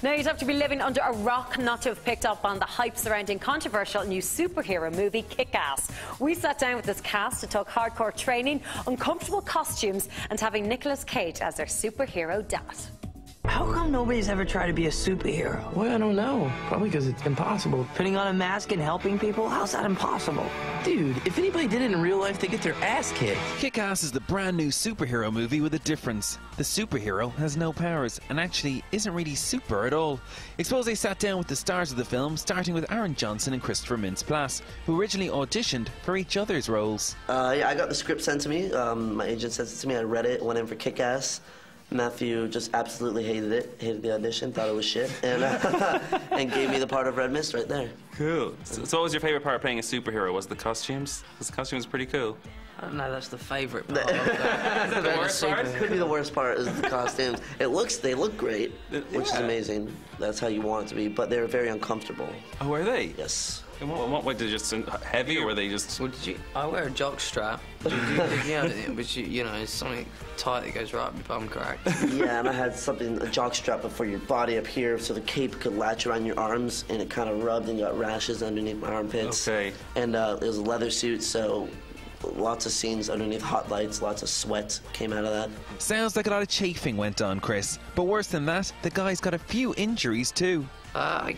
Now, you'd have to be living under a rock not to have picked up on the hype surrounding controversial new superhero movie Kick-Ass. We sat down with this cast to talk hardcore training, uncomfortable costumes and having Nicolas Cage as their superhero dad. How come nobody's ever tried to be a superhero? Well, I don't know. Probably because it's impossible. Putting on a mask and helping people? How's that impossible? Dude, if anybody did it in real life, they get their ass kicked. Kick-Ass is the brand new superhero movie with a difference. The superhero has no powers and actually isn't really super at all. Expose sat down with the stars of the film, starting with Aaron Johnson and Christopher Mintz-Plasse, who originally auditioned for each other's roles. Yeah, I got the script sent to me. My agent sent it to me. I read it, went in for Kick-Ass. Matthew just absolutely hated it, hated the audition, thought it was shit, and and gave me the part of Red Mist right there. Cool. So what was your favorite part of playing a superhero? Was it the costumes? Because the costumes pretty cool. I don't know, that's the favorite part. The worst part? Could be the worst part is the costumes. They look great, which is amazing. That's how you want it to be, but they're very uncomfortable. Oh, were they? Yes. In what way? Did they just heavy, or were they just? Well, I wear a jock strap, but you know, it's something tight that goes right up your bum crack. Yeah, and I had a jock strap before your body up here, so the cape could latch around your arms, and it kind of rubbed and got rashes underneath my armpits. Okay. And it was a leather suit, so lots of scenes underneath hot lights, lots of sweat came out of that. Sounds like a lot of chafing went on, Chris. But worse than that, the guy's got a few injuries too. I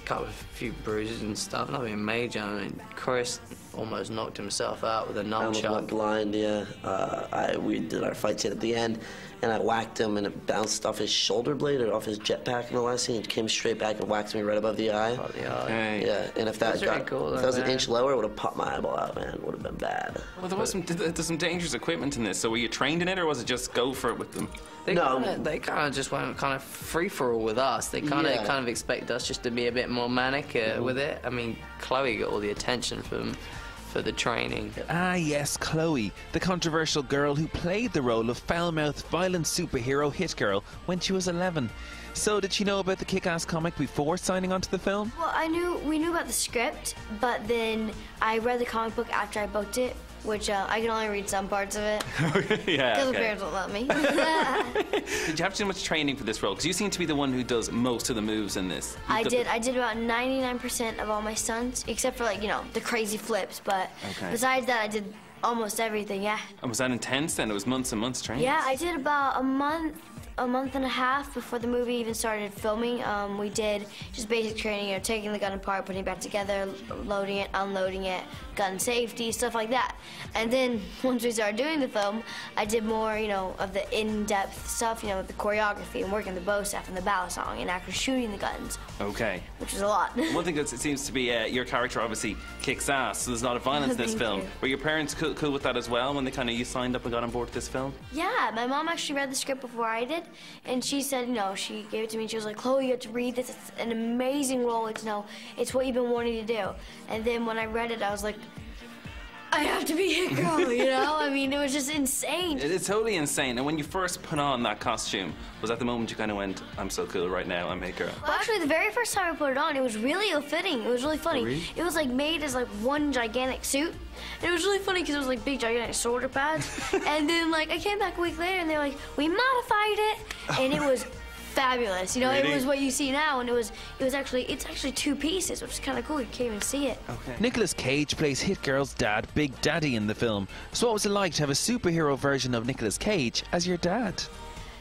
got a few bruises and stuff, nothing major. I mean, Chris almost knocked himself out with a nunchuck. I almost went blind, yeah. We did our fight scene at the end, and I whacked him, and it bounced off his shoulder blade or off his jetpack in the last scene. It came straight back and whacked me right above the eye. Oh, the eye. Okay. Yeah, and if that was an inch lower, it would have popped my eyeball out, man. It would have been bad. Well, there's some dangerous equipment in this. So were you trained in it, or was it just go for it with them? They kind of just went kind of free for all with us. They kind of expect us just to be a bit more manic with it. I mean, Chloe got all the attention for the training. Ah yes, Chloe, the controversial girl who played the role of foul-mouthed, violent superhero hit girl when she was 11. So did she know about the Kick-Ass comic before signing on to the film? Well, we knew about the script, but then I read the comic book after I booked it, which I can only read some parts of it. Yeah, because the parents won't let me. Did you have to do much training for this role? Because you seem to be the one who does most of the moves in this. I did about 99% of all my stunts, except for the crazy flips. But besides that, I did almost everything. Yeah. And was that intense then? It was months and months training. Yeah, I did about a month and a half before the movie even started filming. We did just basic training, taking the gun apart, putting it back together, loading it, unloading it, gun safety, stuff like that. And then once we started doing the film, I did more, of the in-depth stuff, the choreography and working the bow staff and the bow song and actually shooting the guns. Okay. Which is a lot. One thing that it seems to be, your character obviously kicks ass, so there's a lot of violence in this film. Were your parents cool with that as well when you signed up and got on board with this film? Yeah, my mom actually read the script before I did, and she said, she gave it to me, and she was like, Chloe, you have to read this, it's an amazing role, it's what you've been wanting to do. And then when I read it, I was like, I have to be Hit Girl, I mean, it was just insane. It's totally insane. And when you first put on that costume, was that the moment you kind of went, I'm so cool right now, I'm Hit Girl? Well, actually, the very first time I put it on, it was really ill-fitting. It was really funny. Oh, really? It was made as one gigantic suit. And it was really funny because it was big gigantic shoulder pads. And then I came back a week later and they were like, we modified it, and it was fabulous. Really? It was what you see now, and it's actually two pieces, which is kind of cool. You can't even see it. Okay. Nicolas Cage plays Hit Girl's dad, Big Daddy, in the film. So what was it like to have a superhero version of Nicolas Cage as your dad?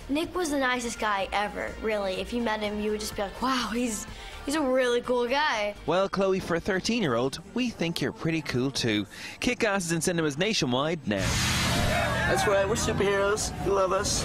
Nick was the nicest guy ever, really. If you met him, you would just be like, wow, he's a really cool guy. Well, Chloe, for a 13-year-old, we think you're pretty cool too. Kick-Ass is in cinemas nationwide now. That's right, we're superheroes. You love us.